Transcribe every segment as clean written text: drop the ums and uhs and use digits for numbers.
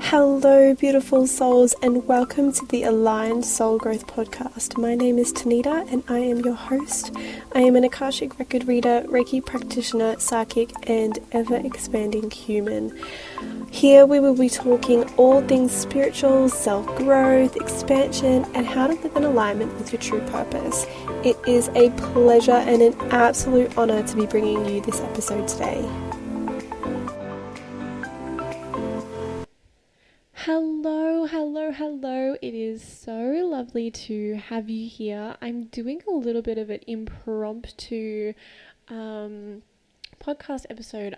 Hello, beautiful souls, and welcome to the Aligned Soul Growth Podcast. My name is Tanita, and I am your host. I am an Akashic Record reader, Reiki practitioner, psychic, and ever-expanding human. Here we will be talking all things spiritual, self-growth, expansion, and how to live in alignment with your true purpose. It is a pleasure and an absolute honor to be bringing you this episode today. Hello. It is so lovely to have you here. I'm doing a little bit of an impromptu podcast episode.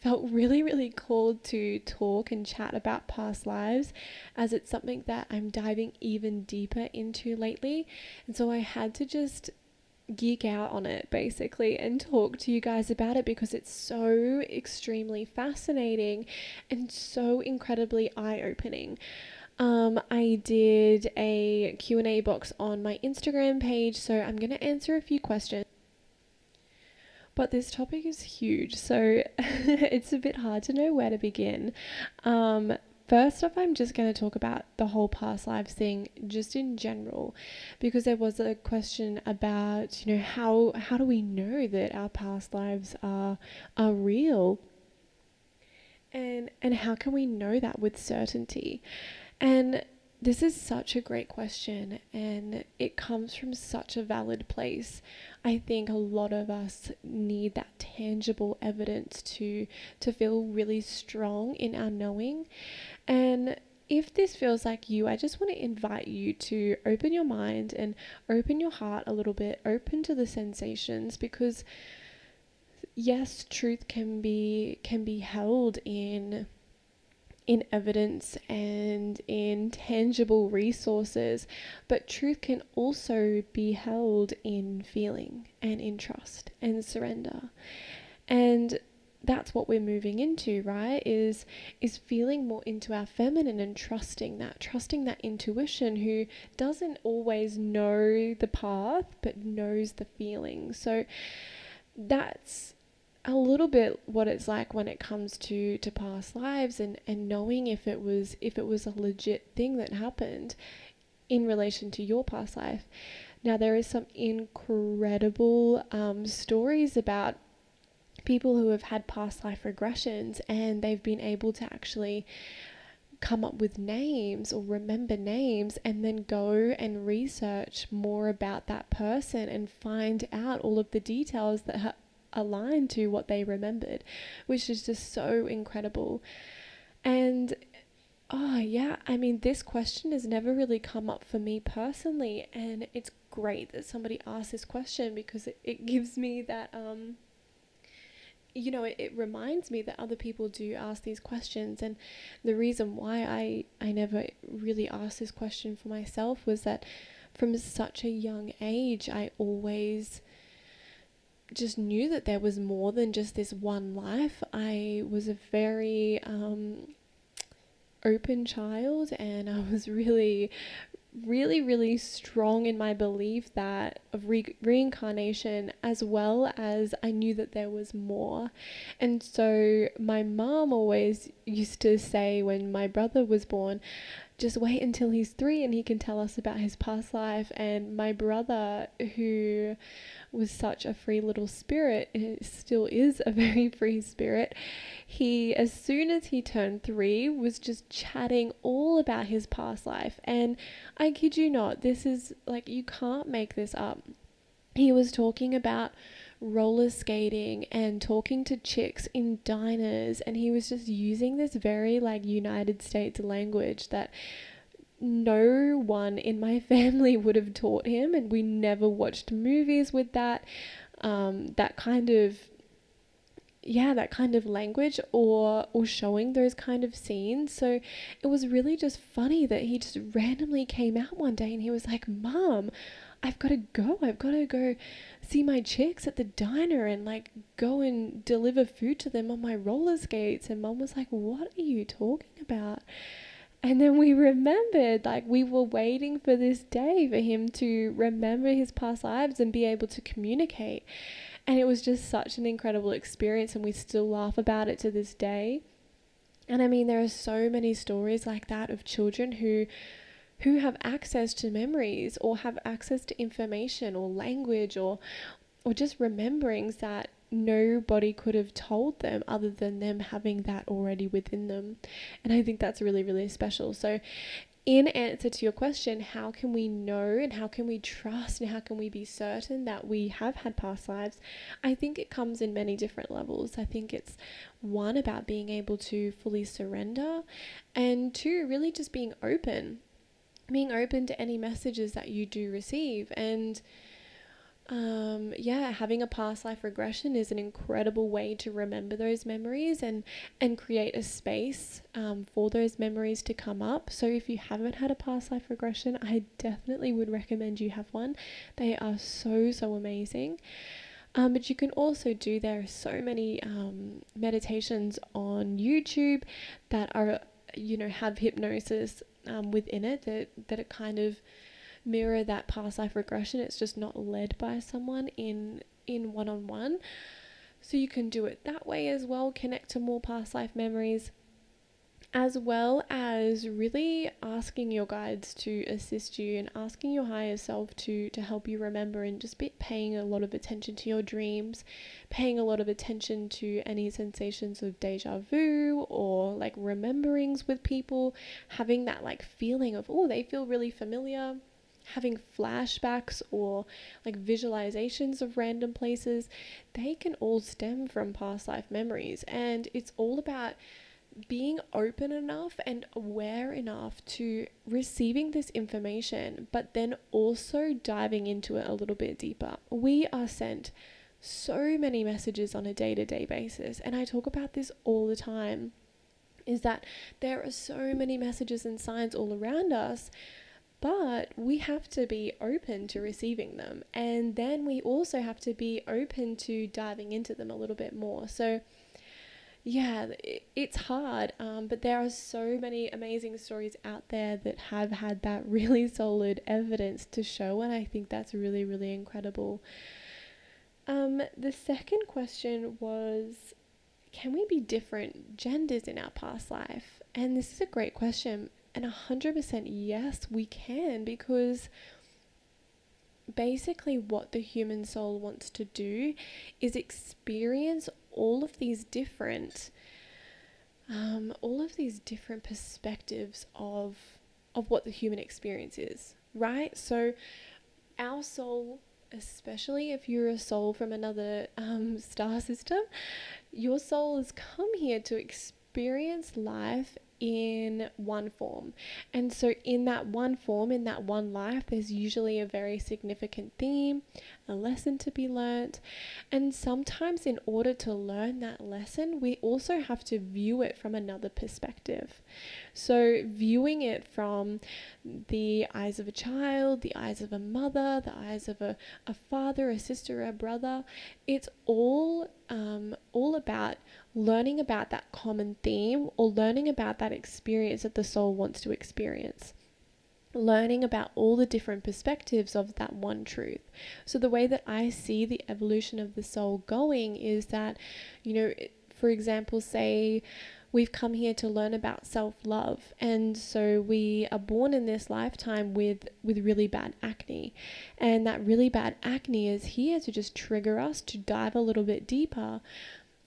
Felt really called to talk and chat about past lives, as it's something that I'm diving even deeper into lately. And so I had to just geek out on it basically and talk to you guys about it because it's so extremely fascinating and so incredibly eye-opening. I did a Q&A box on my Instagram page, so I'm going to answer a few questions. But this topic is huge, so it's a bit hard to know where to begin. First off, I'm just going to talk about the whole past lives thing just in general, because there was a question about, how do we know that our past lives are real? And how can we know that with certainty? And this is such a great question, and it comes from such a valid place. I think a lot of us need that tangible evidence to feel really strong in our knowing. And if this feels like you, I just want to invite you to open your mind and open your heart a little bit, open to the sensations, because yes, truth can be held in evidence and in tangible resources, but truth can also be held in feeling and in trust and surrender. And that's what we're moving into, right? Is feeling more into our feminine and trusting that intuition, who doesn't always know the path but knows the feeling. So that's a little bit what it's like when it comes to past lives and knowing if it was a legit thing that happened in relation to your past life. Now, there is some incredible stories about people who have had past life regressions, and they've been able to actually come up with names or remember names and then go and research more about that person and find out all of the details that aligned to what they remembered, which is just so incredible. And this question has never really come up for me personally, and it's great that somebody asked this question, because it gives me that it reminds me that other people do ask these questions. And the reason why I never really asked this question for myself was that from such a young age, I always just knew that there was more than just this one life. I was a very open child, and I was really strong in my belief that of reincarnation, as well as I knew that there was more. And so my mom always used to say, when my brother was born, just wait until he's 3 and he can tell us about his past life. And my brother, who was such a free little spirit, and still is a very free spirit, he, as soon as he turned 3, was just chatting all about his past life. And I kid you not, this is like, you can't make this up. He was talking about roller skating and talking to chicks in diners, and he was just using this very United States language that no one in my family would have taught him, and we never watched movies with that kind of language or showing those kind of scenes. So it was really just funny that he just randomly came out one day and he was like, "Mom, I've got to go see my chicks at the diner and go and deliver food to them on my roller skates." And Mom was like, "What are you talking about?" And then we remembered, we were waiting for this day for him to remember his past lives and be able to communicate. And it was just such an incredible experience, and we still laugh about it to this day. And I mean, there are so many stories like that of children who have access to memories or have access to information or language or just rememberings that nobody could have told them other than them having that already within them. And I think that's really, really special. So in answer to your question, how can we know and how can we trust and how can we be certain that we have had past lives? I think it comes in many different levels. I think it's one, about being able to fully surrender, and two, really just being open to any messages that you do receive. And having a past life regression is an incredible way to remember those memories and create a space for those memories to come up. So if you haven't had a past life regression, I definitely would recommend you have one. They are so, so amazing. But you can also do, there are so many meditations on YouTube that are, have hypnosis within it, that it kind of mirror that past life regression. It's just not led by someone in one-on-one. So you can do it that way as well, connect to more past life memories, as well as really asking your guides to assist you and asking your higher self to help you remember, and just paying a lot of attention to your dreams, paying a lot of attention to any sensations of deja vu or like rememberings with people, having that like feeling of, oh, they feel really familiar, having flashbacks or like visualizations of random places. They can all stem from past life memories, and it's all about being open enough and aware enough to receiving this information, but then also diving into it a little bit deeper. We are sent so many messages on a day-to-day basis, and I talk about this all the time, is that there are so many messages and signs all around us, but we have to be open to receiving them, and then we also have to be open to diving into them a little bit more. So yeah, it's hard, but there are so many amazing stories out there that have had that really solid evidence to show, and I think that's really, really incredible. The second question was, can we be different genders in our past life? And this is a great question, and 100% yes, we can, because basically what the human soul wants to do is experience all of these different perspectives of what the human experience is, right? So our soul, especially if you're a soul from another star system, your soul has come here to experience life in one form. And so in that one form, in that one life, there's usually a very significant theme, a lesson to be learnt. And sometimes in order to learn that lesson, we also have to view it from another perspective. So viewing it from the eyes of a child, the eyes of a mother, the eyes of a father, a sister, a brother, it's all about learning about that common theme, or learning about that experience that the soul wants to experience, learning about all the different perspectives of that one truth. So the way that I see the evolution of the soul going is that, for example, say we've come here to learn about self-love, and so we are born in this lifetime with really bad acne, and that really bad acne is here to just trigger us to dive a little bit deeper.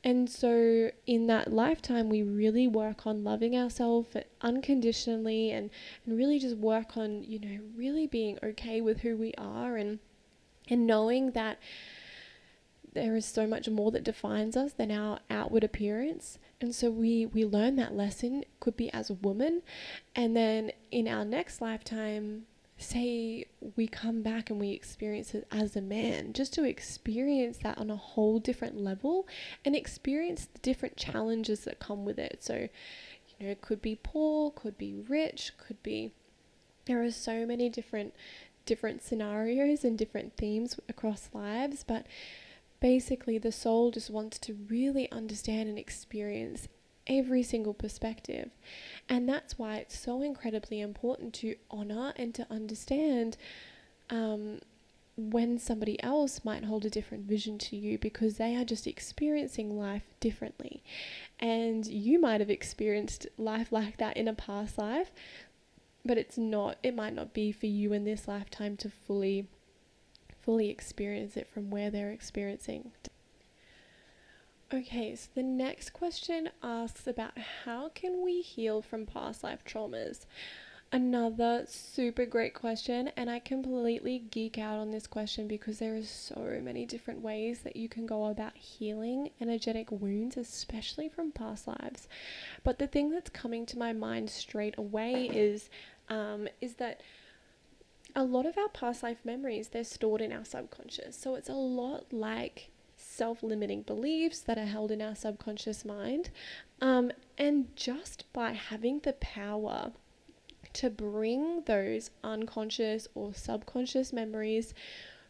And so in that lifetime, we really work on loving ourselves unconditionally, and really just work on, really being okay with who we are, and knowing that there is so much more that defines us than our outward appearance. And so we learn that lesson, could be as a woman, and then in our next lifetime, say we come back and we experience it as a man, just to experience that on a whole different level and experience the different challenges that come with it. So, it could be poor, could be rich, there are so many different scenarios and different themes across lives, but basically the soul just wants to really understand and experience every single perspective. And that's why it's so incredibly important to honor and to understand when somebody else might hold a different vision to you because they are just experiencing life differently. And you might have experienced life like that in a past life, but it might not be for you in this lifetime to fully experience it from where they're experiencing. Okay, so the next question asks about how can we heal from past life traumas? Another super great question, and I completely geek out on this question because there are so many different ways that you can go about healing energetic wounds, especially from past lives. But the thing that's coming to my mind straight away is that a lot of our past life memories, they're stored in our subconscious. So it's a lot like self-limiting beliefs that are held in our subconscious mind. And just by having the power to bring those unconscious or subconscious memories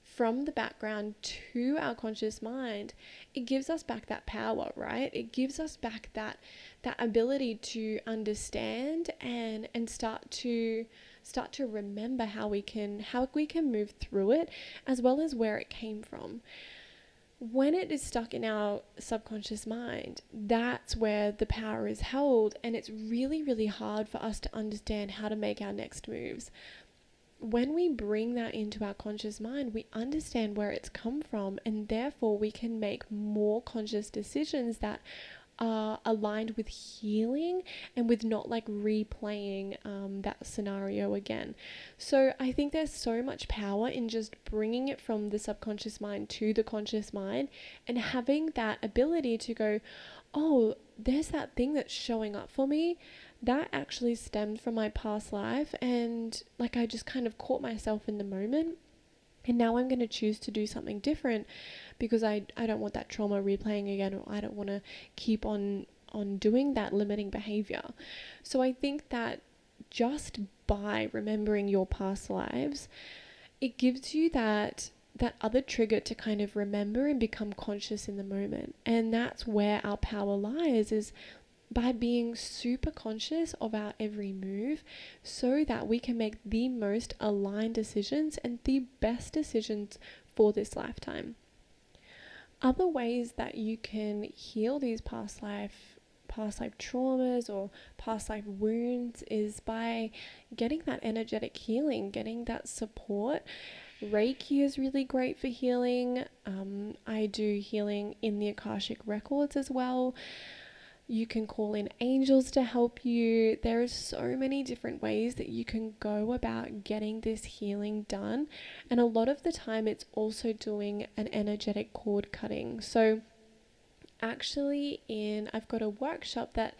from the background to our conscious mind, it gives us back that power, right? It gives us back that ability to understand and start to remember how we can move through it, as well as where it came from. When it is stuck in our subconscious mind, that's where the power is held, and it's really, really hard for us to understand how to make our next moves. When we bring that into our conscious mind, we understand where it's come from, and therefore we can make more conscious decisions that are aligned with healing and with not like replaying that scenario again. So I think there's so much power in just bringing it from the subconscious mind to the conscious mind and having that ability to go, oh, there's that thing that's showing up for me that actually stemmed from my past life, and like I just kind of caught myself in the moment, and now I'm going to choose to do something different because I don't want that trauma replaying again, or I don't want to keep on doing that limiting behavior. So I think that just by remembering your past lives, it gives you that other trigger to kind of remember and become conscious in the moment. And that's where our power lies, is by being super conscious of our every move so that we can make the most aligned decisions and the best decisions for this lifetime. Other ways that you can heal these past life traumas or past life wounds is by getting that energetic healing, getting that support. Reiki is really great for healing. I do healing in the Akashic Records as well. You can call in angels to help you. There are so many different ways that you can go about getting this healing done. And a lot of the time it's also doing an energetic cord cutting. So actually I've got a workshop that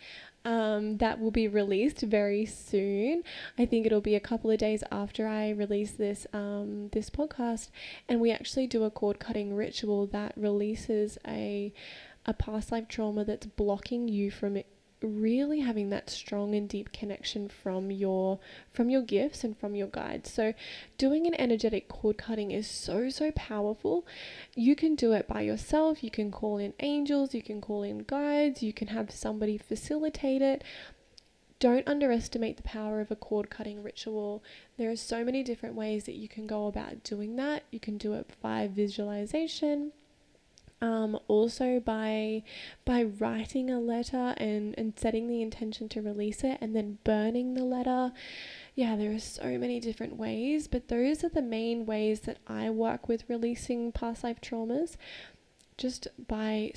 will be released very soon. I think it'll be a couple of days after I release this podcast, and we actually do a cord cutting ritual that releases a past life trauma that's blocking you from really having that strong and deep connection from your gifts and from your guides. So doing an energetic cord cutting is so powerful. You can do it by yourself, you can call in angels, you can call in guides, you can have somebody facilitate it. Don't underestimate the power of a cord cutting ritual. There are so many different ways that you can go about doing that. You can do it by visualization, also by writing a letter and setting the intention to release it, and then burning the letter. Yeah, there are so many different ways, but those are the main ways that I work with releasing past life traumas. Just by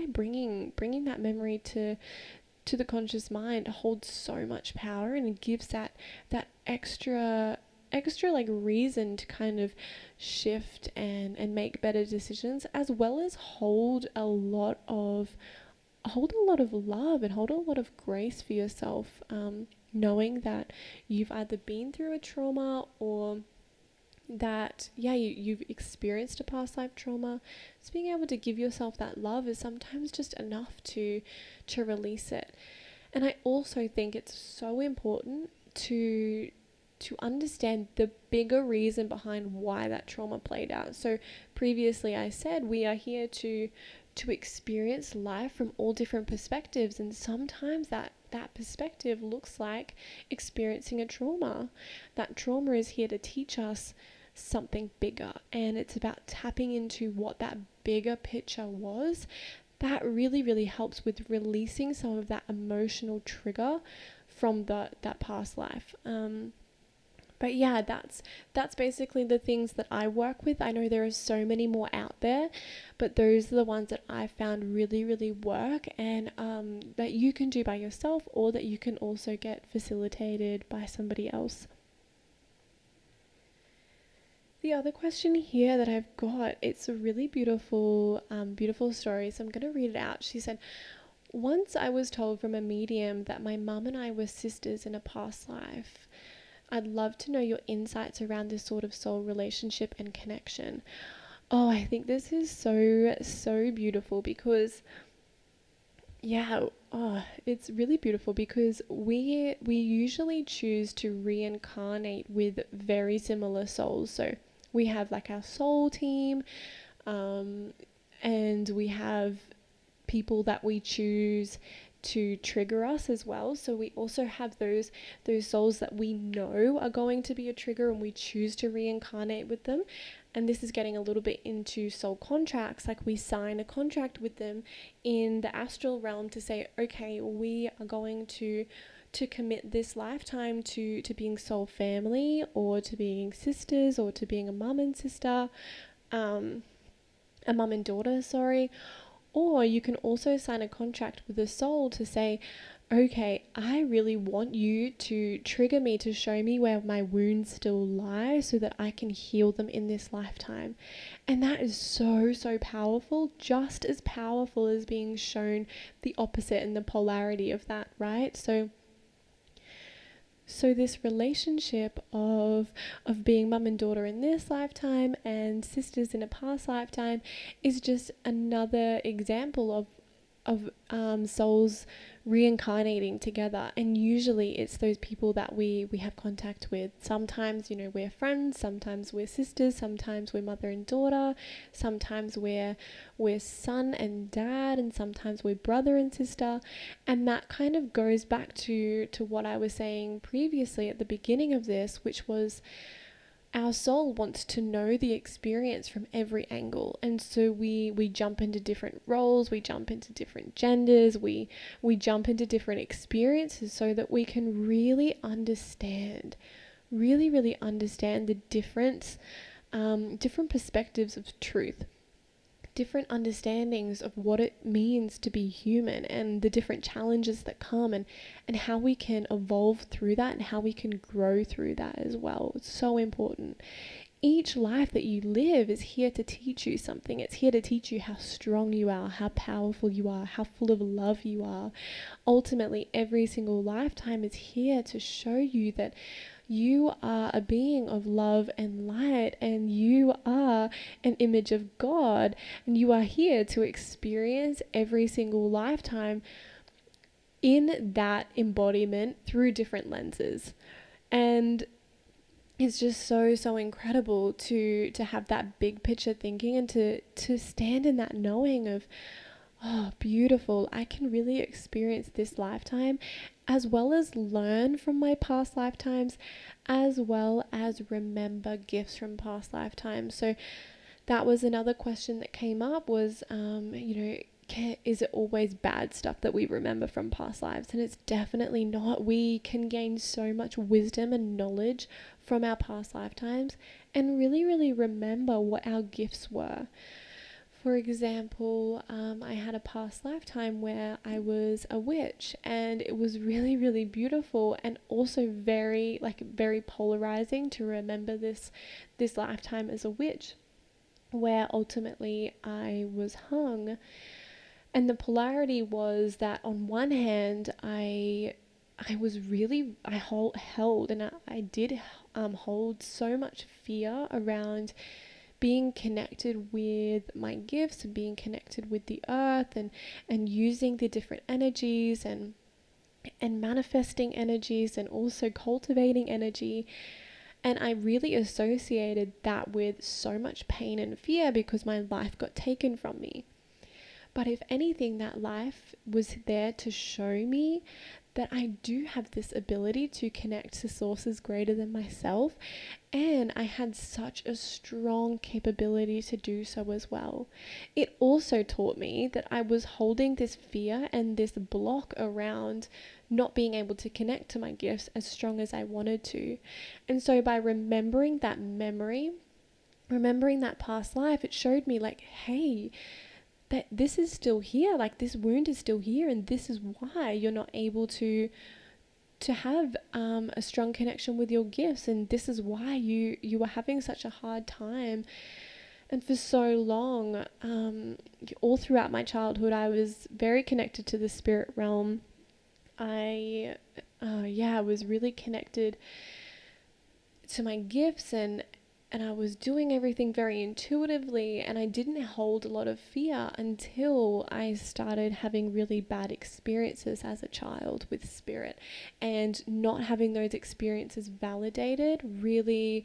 bringing that memory to the conscious mind holds so much power, and it gives that extra like reason to kind of shift and make better decisions, as well as hold a lot of love and hold a lot of grace for yourself, knowing that you've either been through a trauma or that you've experienced a past life trauma. So being able to give yourself that love is sometimes just enough to release it. And I also think it's so important to understand the bigger reason behind why that trauma played out. So previously I said we are here to experience life from all different perspectives, and sometimes that perspective looks like experiencing a trauma. That trauma is here to teach us something bigger, and it's about tapping into what that bigger picture was. That really, really helps with releasing some of that emotional trigger from that past life. But yeah, that's basically the things that I work with. I know there are so many more out there, but those are the ones that I found really, really work, and that you can do by yourself, or that you can also get facilitated by somebody else. The other question here that I've got, it's a really beautiful, beautiful story. So I'm going to read it out. She said, once I was told from a medium that my mum and I were sisters in a past life. I'd love to know your insights around this sort of soul relationship and connection. Oh, I think this is so, so beautiful because, yeah, oh, it's really beautiful because we usually choose to reincarnate with very similar souls. So we have like our soul team, um, and we have people that we choose to trigger us as well. So we also have those souls that we know are going to be a trigger, and we choose to reincarnate with them. And this is getting a little bit into soul contracts, like we sign a contract with them in the astral realm to say, okay, we are going to commit this lifetime to being soul family, or to being sisters, or to being a mum and sister, a mum and daughter, sorry. Or you can also sign a contract with the soul to say, okay, I really want you to trigger me, to show me where my wounds still lie so that I can heal them in this lifetime. And that is so, so powerful, just as powerful as being shown the opposite and the polarity of that, right? So this relationship of being mum and daughter in this lifetime and sisters in a past lifetime is just another example of souls reincarnating together. And usually it's those people that we have contact with. Sometimes, we're friends, sometimes we're sisters, sometimes we're mother and daughter, sometimes we're son and dad, and sometimes we're brother and sister. And that kind of goes back to what I was saying previously at the beginning of this, which was our soul wants to know the experience from every angle. And so we jump into different roles, we jump into different genders, we jump into different experiences so that we can really understand the difference, different perspectives of truth, different understandings of what it means to be human, and the different challenges that come, and how we can evolve through that, and how we can grow through that as well. It's so important. Each life that you live is here to teach you something. It's here to teach you how strong you are, how powerful you are, how full of love you are. Ultimately, every single lifetime is here to show you that you are a being of love and light, and you are an image of God, and you are here to experience every single lifetime in that embodiment through different lenses. And it's just so, so incredible to have that big picture thinking, and to stand in that knowing of, oh, beautiful, I can really experience this lifetime, as well as learn from my past lifetimes, as well as remember gifts from past lifetimes. So that was another question that came up was, is it always bad stuff that we remember from past lives? And it's definitely not. We can gain so much wisdom and knowledge from our past lifetimes, and really, really remember what our gifts were. For example, I had a past lifetime where I was a witch, and it was really, really beautiful, and also very polarizing to remember this lifetime as a witch, where ultimately I was hung. And the polarity was that on one hand, I held, and I did hold so much fear around being connected with my gifts, and being connected with the earth, and using the different energies, and manifesting energies, and also cultivating energy. And I really associated that with so much pain and fear because my life got taken from me. But if anything, that life was there to show me that I do have this ability to connect to sources greater than myself, and I had such a strong capability to do so as well. It also taught me that I was holding this fear and this block around not being able to connect to my gifts as strong as I wanted to. And so by remembering that memory, remembering that past life, it showed me like, hey, that this is still here, like this wound is still here, and this is why you're not able to have a strong connection with your gifts, and this is why you were having such a hard time. And for so long, all throughout my childhood, I was very connected to the spirit realm. I was really connected to my gifts, and I was doing everything very intuitively, and I didn't hold a lot of fear until I started having really bad experiences as a child with spirit, and not having those experiences validated really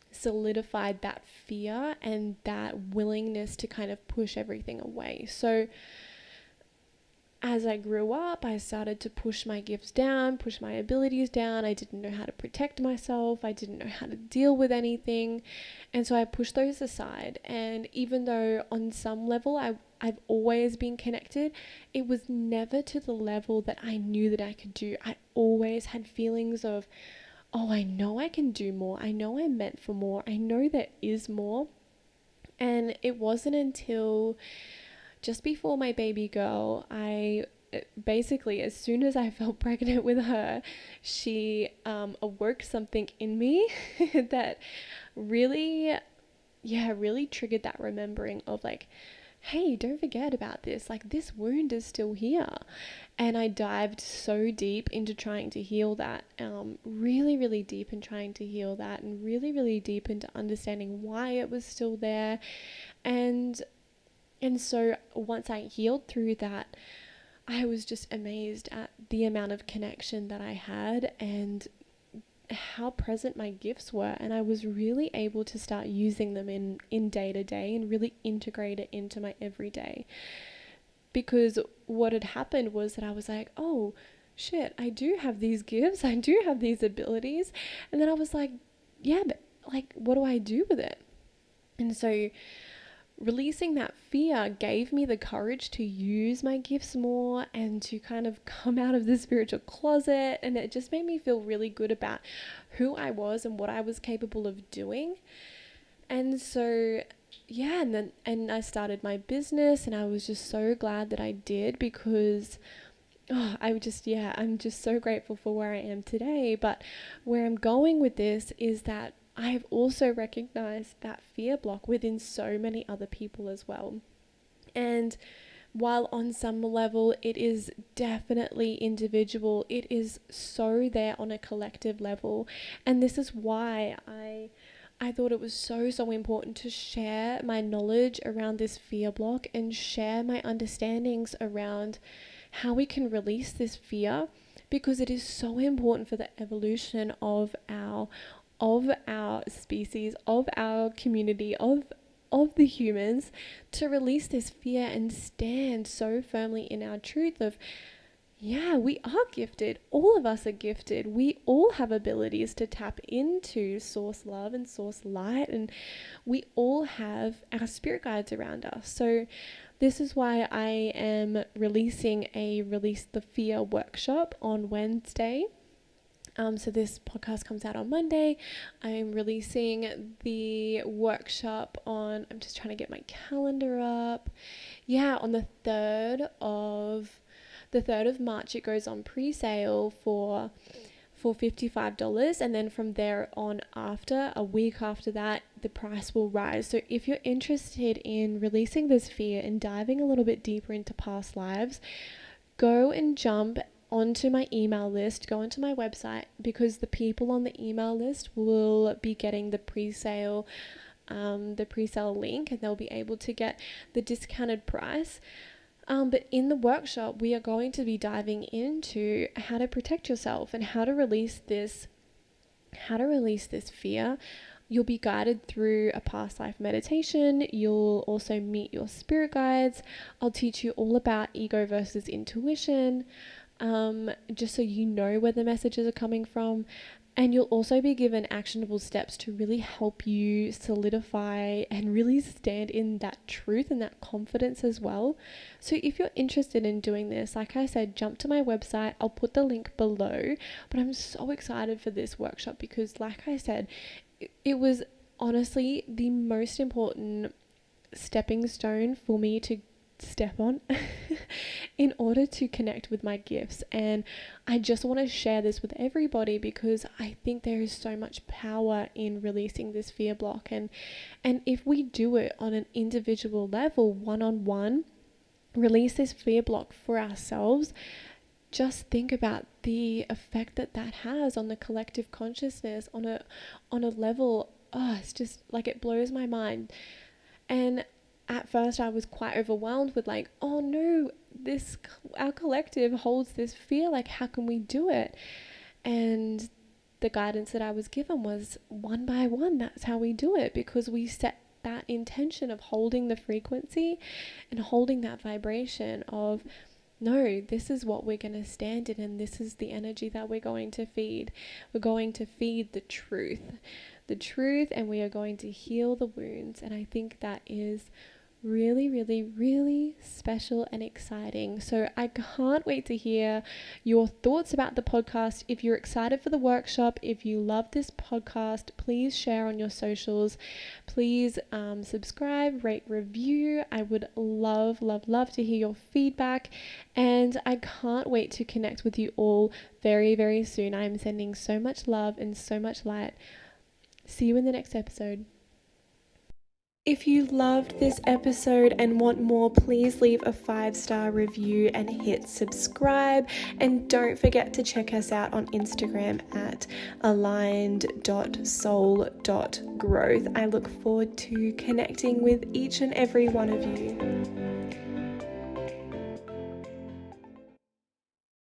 solidified that fear and that willingness to kind of push everything away. So as I grew up, I started to push my gifts down, push my abilities down. I didn't know how to protect myself. I didn't know how to deal with anything. And so I pushed those aside. And even though on some level I've always been connected, it was never to the level that I knew that I could do. I always had feelings of, oh, I know I can do more. I know I'm meant for more. I know there is more. And it wasn't until just before my baby girl, I basically, as soon as I felt pregnant with her, she awoke something in me that really triggered that remembering of like, hey, don't forget about this. Like, this wound is still here. And I dived so deep into trying to heal that, really, really deep in trying to heal that, and really, really deep into understanding why it was still there. And so once I healed through that, I was just amazed at the amount of connection that I had and how present my gifts were. And I was really able to start using them in day to day and really integrate it into my everyday. Because what had happened was that I was like, oh shit, I do have these gifts. I do have these abilities. And then I was like, yeah, but like, what do I do with it? And so releasing that fear gave me the courage to use my gifts more and to kind of come out of the spiritual closet, and it just made me feel really good about who I was and what I was capable of doing. And so and I started my business, and I was just so glad that I did, because I'm just so grateful for where I am today. But where I'm going with this is that I've also recognized that fear block within so many other people as well. And while on some level it is definitely individual, it is so there on a collective level. And this is why I thought it was so important to share my knowledge around this fear block and share my understandings around how we can release this fear, because it is so important for the evolution of our species, of our community, of the humans, to release this fear and stand so firmly in our truth of, yeah, we are gifted. All of us are gifted. We all have abilities to tap into source love and source light, and we all have our spirit guides around us. So this is why I am releasing a Release the Fear workshop on Wednesday. So this podcast comes out on Monday. I'm releasing the workshop on, I'm just trying to get my calendar up. Yeah, on the 3rd of March, it goes on pre-sale for $55, and then from there on, after a week after that, the price will rise. So if you're interested in releasing this fear and diving a little bit deeper into past lives, go and jump onto my email list, go onto my website, because the people on the email list will be getting the pre-sale link, and they'll be able to get the discounted price. But in the workshop, we are going to be diving into how to protect yourself and how to release this fear. You'll be guided through a past life meditation. You'll also meet your spirit guides. I'll teach you all about ego versus intuition. just so you know where the messages are coming from. And you'll also be given actionable steps to really help you solidify and really stand in that truth and that confidence as well. So if you're interested in doing this, like I said, jump to my website. I'll put the link below. But I'm so excited for this workshop because, like I said, it was honestly the most important stepping stone for me to step on in order to connect with my gifts. And I just want to share this with everybody because I think there is so much power in releasing this fear block, and if we do it on an individual level, one-on-one, release this fear block for ourselves, just think about the effect that has on the collective consciousness on a level. It's just like, it blows my mind. And at first I was quite overwhelmed with like, oh no, our collective holds this fear, like how can we do it? And the guidance that I was given was, one by one, that's how we do it, because we set that intention of holding the frequency and holding that vibration of, no, this is what we're going to stand in, and this is the energy that we're going to feed. We're going to feed the truth, and we are going to heal the wounds. And I think that is really, really, really special and exciting. So I can't wait to hear your thoughts about the podcast. If you're excited for the workshop, if you love this podcast, please share on your socials. Please subscribe, rate, review. I would love, love, love to hear your feedback. And I can't wait to connect with you all very, very soon. I'm sending so much love and so much light. See you in the next episode. If you loved this episode and want more, please leave a 5-star review and hit subscribe. And don't forget to check us out on Instagram at aligned.soul.growth. I look forward to connecting with each and every one of you.